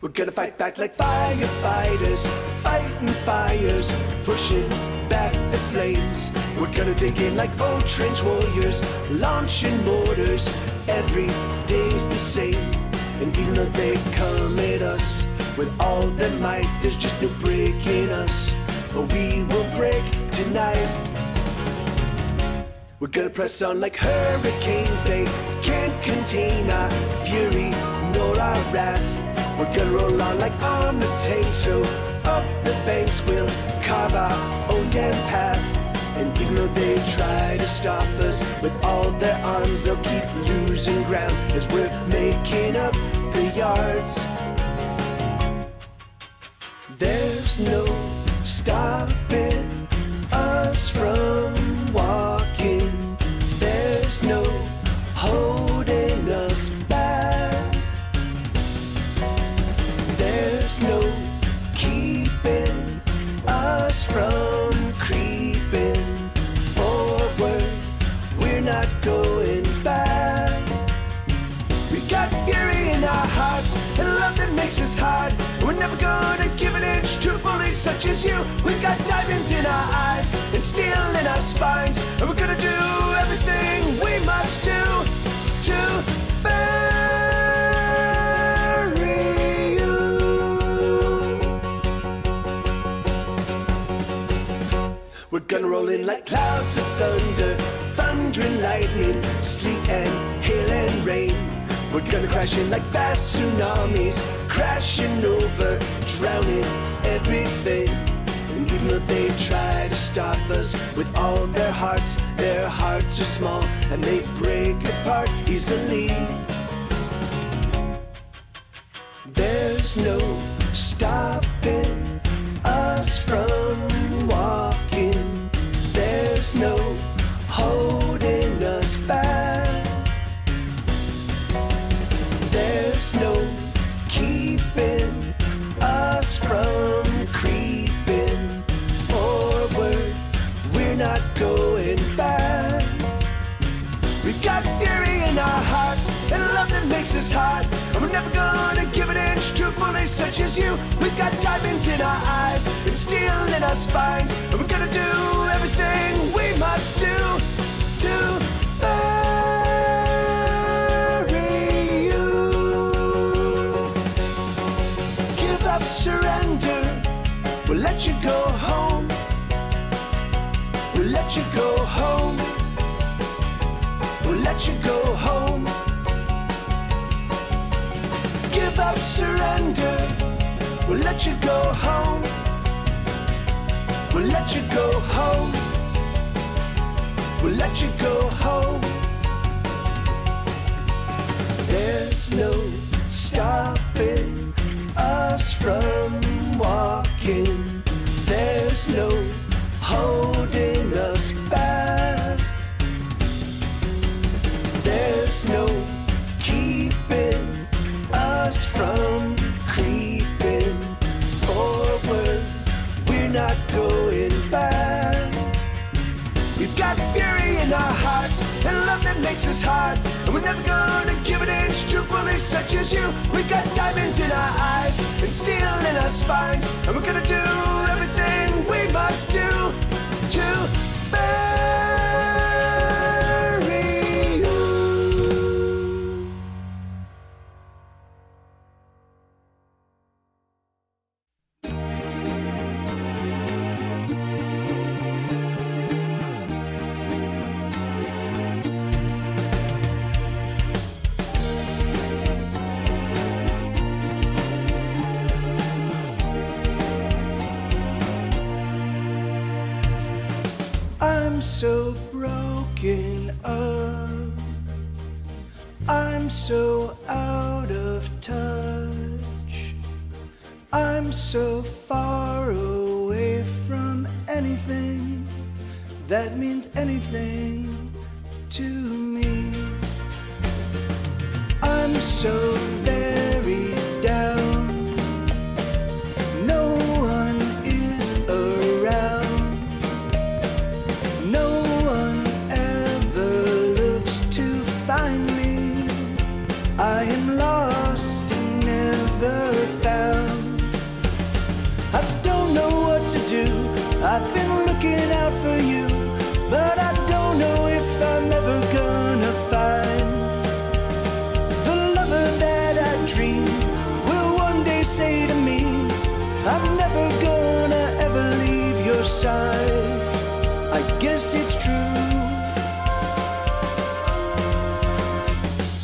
We're gonna fight back like firefighters, fighting fires, pushing back the flames. We're gonna dig in like old trench warriors, launching mortars. Every day's the same, and even though they come at us with all their might, there's just no breaking us, or we won't break tonight. We're gonna press on like hurricanes. They can't contain our fury nor our wrath. We're gonna roll on like armored tanks, so up the banks we'll carve our own damn path. And even though they try to stop us with all their arms, they'll keep losing ground as we're making up the yards. There's no stopping us from walking. There's no holding us back. There's no keeping us from creeping forward. We're not going back. We got fury in our hearts and love that makes us hard. We're never gonna give an inch to bullies such as you. We've got diamonds in our eyes and steel in our spines, and we're gonna do everything we must do to bury you. We're gonna roll in like clouds of thunder, thunder and lightning, sleet and hail and rain. We're gonna crash in like vast tsunamis, crashing over, drowning everything. And even though they try to stop us with all their hearts are small and they break apart easily. There's no stopping us from walking. There's no holding us back. There's no keeping us from creeping forward. We're not going back. We've got fury in our hearts and love that makes us hard, and we're never gonna give an inch to bullies such as you. We've got diamonds in our eyes and steel in our spines, and we're gonna do everything we must do to bury you. Give up, surrender, we'll let you go home. We'll let you go home. We'll let you go home. Give up, surrender, we'll let you go home. We'll let you go home. We'll let you go home. There's no stopping us from walking. There's no holding us back. There's no keeping us from creeping forward. We're not going back. We've got fury in our hearts and love that makes us hard, and we're never gonna give an inch to bullies such as you. We've got diamonds in our eyes and steel in our spines, and we're gonna do everything we must do to bury you. I'm so broken up, I'm so out of touch, I'm so far away from anything that means anything to me. I'm so very down, no one is around. No one ever looks to find me. I am lost and never found. dream will one day say to me, I'm never gonna ever leave your side. I guess it's true.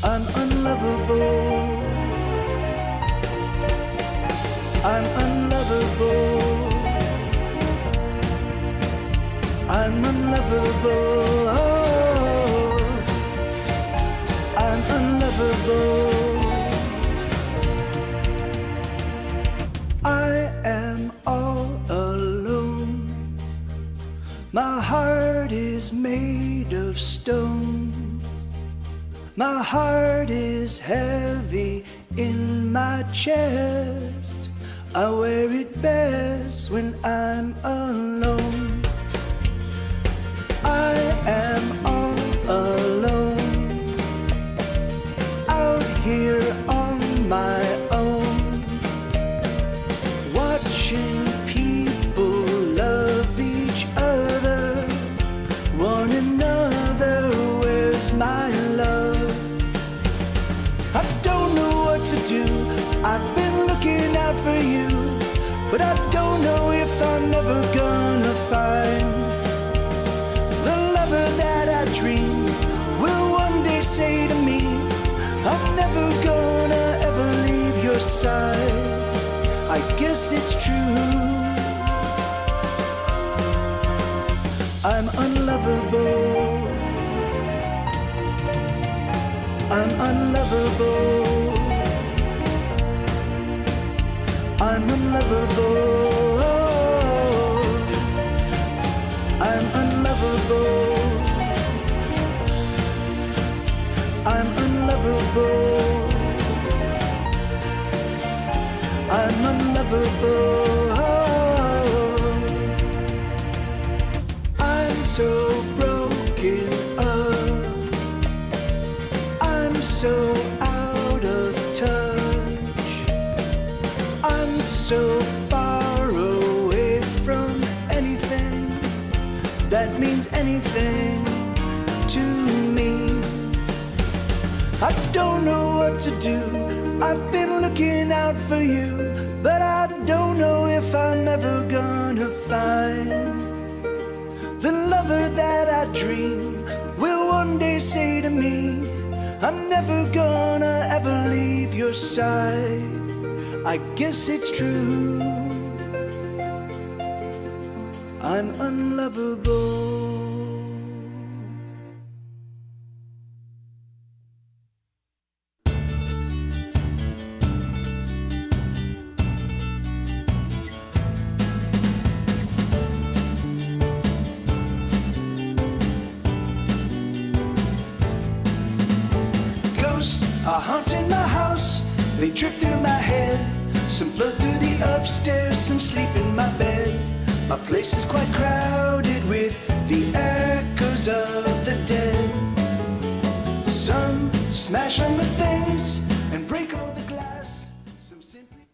I'm unlovable. I'm unlovable. I'm unlovable. Oh, I'm unlovable. I am all alone. My heart is made of stone. My heart is heavy in my chest. I wear it best when I'm alone. I am all alone, out here on my own, watching people love each other, one another. Where's my love? I don't know what to do. I've been looking out for you, but I don't know if I'm ever gonna find the lover that I dream will one day say to me, I'm never gonna ever leave your side. I guess it's true. I'm unlovable. I'm unlovable. I'm unlovable. I'm unlovable. I'm unlovable. I'm unlovable. I'm so broken up. I'm so out of touch. I'm so far away from anything that means anything to me. I don't know what to do. I've been looking out for you, but I don't know if I'm ever gonna find the lover that I dream will one day say to me, I'm never gonna ever leave your side. I guess it's true. I'm unlovable. Ghosts are haunting my house. They drift through my head. Some float through the upstairs, some sleep in my bed. My place is quite crowded with the echoes of the dead. Some smash on the things and break all the glass. Some simply...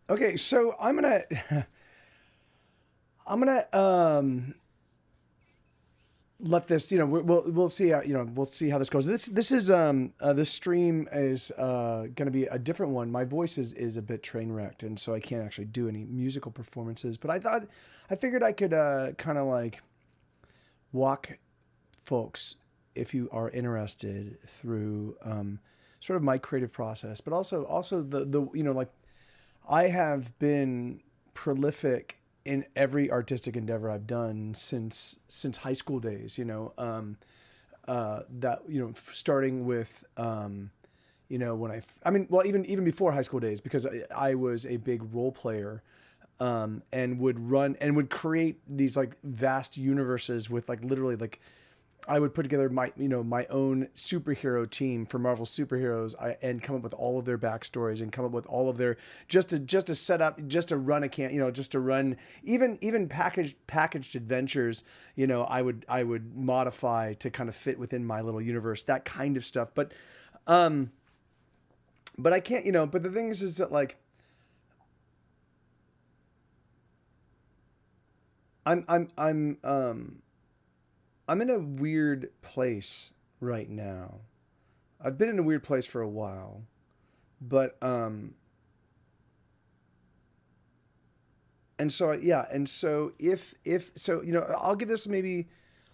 Okay, so I'm gonna let this, we'll see how, we'll see how this goes. This stream is going to be a different one. My voice is a bit train wrecked, and so I can't actually do any musical performances, but I figured I could kind of like walk folks, if you are interested, through sort of my creative process, but also the like, I have been prolific in every artistic endeavor I've done since high school days, starting with, even before high school days, because I was a big role player, and would create these like vast universes with like literally like, I would put together my own superhero team for Marvel superheroes, and come up with all of their backstories and come up with all of their just to set up, just to run just to run even packaged adventures. I would modify to kind of fit within my little universe, that kind of stuff. But I can't. But the thing is that like I'm in a weird place right now. I've been in a weird place for a while. But and so yeah, and so if so, I'll give this maybe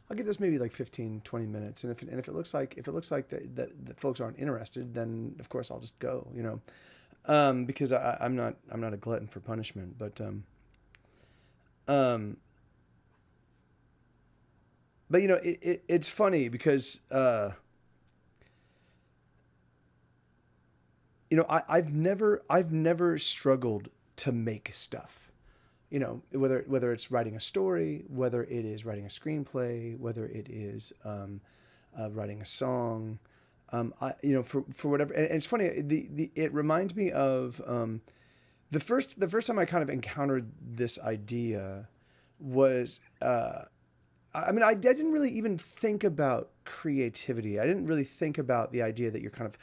like 15, 20 minutes. And if it looks like that folks aren't interested, then of course I'll just go, because I'm not a glutton for punishment. Um, but it's funny because, I've never struggled to make stuff, whether it's writing a story, whether it is writing a screenplay, whether it is writing a song, for whatever. And it's funny. It reminds me of the first time I kind of encountered this idea was. I didn't really even think about creativity. I didn't really think about the idea that you're kind of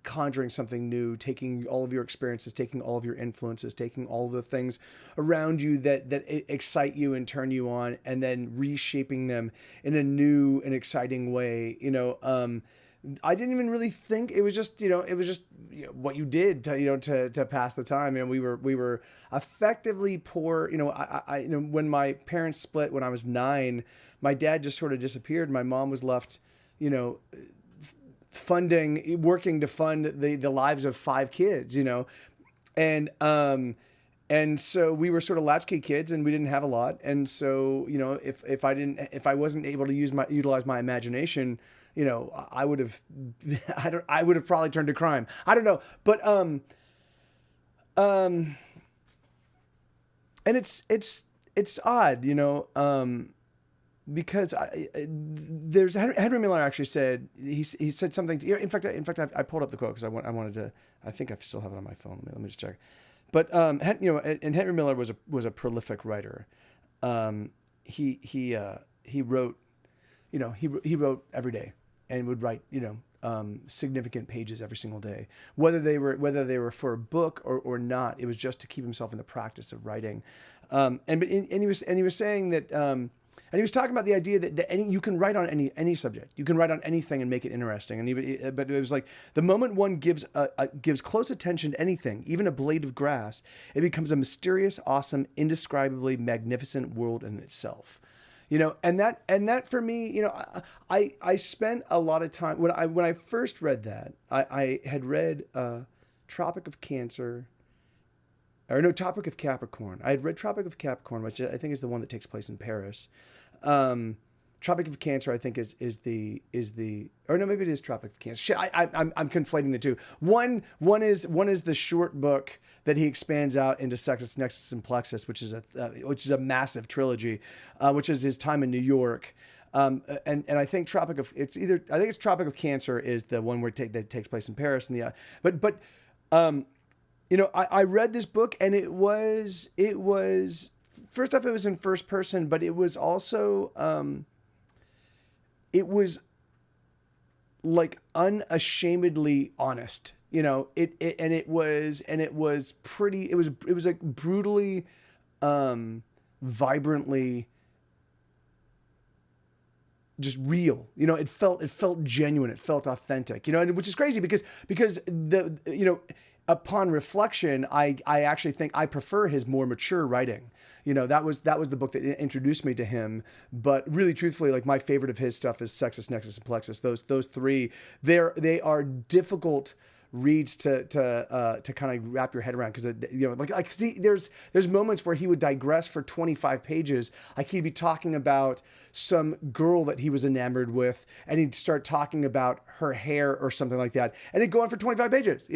conjuring something new, taking all of your experiences, taking all of your influences, taking all of the things around you that excite you and turn you on, and then reshaping them in a new and exciting way. I didn't even really think. It was just what you did to pass the time. We were effectively poor. When my parents split when I was 9, my dad just sort of disappeared. My mom was left, working to fund the lives of 5 kids, and and so we were sort of latchkey kids, and we didn't have a lot. And so, if I wasn't able to utilize my imagination, I would have, I would have probably turned to crime. I don't know, but and it's odd, because there's Henry Miller actually said he said something. In fact, I pulled up the quote because I wanted to. I think I still have it on my phone. Let me just check. But and Henry Miller was a prolific writer. He wrote, he wrote every day and would write significant pages every single day, whether they were for a book or not. It was just to keep himself in the practice of writing. And he was saying that. And he was talking about the idea that you can write on any subject. You can write on anything and make it interesting. But it was like the moment one gives close attention to anything, even a blade of grass, it becomes a mysterious, awesome, indescribably magnificent world in itself. And that for me, I spent a lot of time when I first read that. I had read Tropic of Cancer. Or no, Tropic of Capricorn. I had read Tropic of Capricorn, which I think is the one that takes place in Paris. Tropic of Cancer, I think is the, or no, maybe it is Tropic of Cancer. Shit, I'm conflating the two. One is the short book that he expands out into Sexus, Nexus, and Plexus, which is a massive trilogy, which is his time in New York. And I think Tropic of Cancer is the one that takes place in Paris, and I read this book, and it was first off, it was in first person, but it was also it was like unashamedly honest. It was like brutally, vibrantly just real. It felt genuine. It felt authentic. Which is crazy because upon reflection, I actually think I prefer his more mature writing. That was the book that introduced me to him. But really, truthfully, like my favorite of his stuff is Sexus, Nexus, and Plexus. Those three, they are difficult reads to kind of wrap your head around, because see, there's moments where he would digress for 25 pages, like he'd be talking about some girl that he was enamored with, and he'd start talking about her hair or something like that, and it'd go on for 25 pages,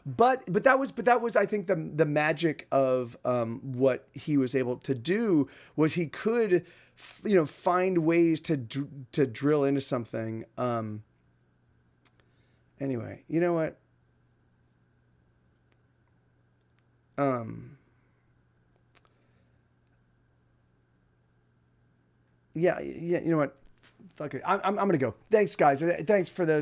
but that was I think the magic of what he was able to do was he could find ways to drill into something. Anyway, you know what? Yeah, you know what? Fuck it. I'm gonna go. Thanks, guys. Thanks for those.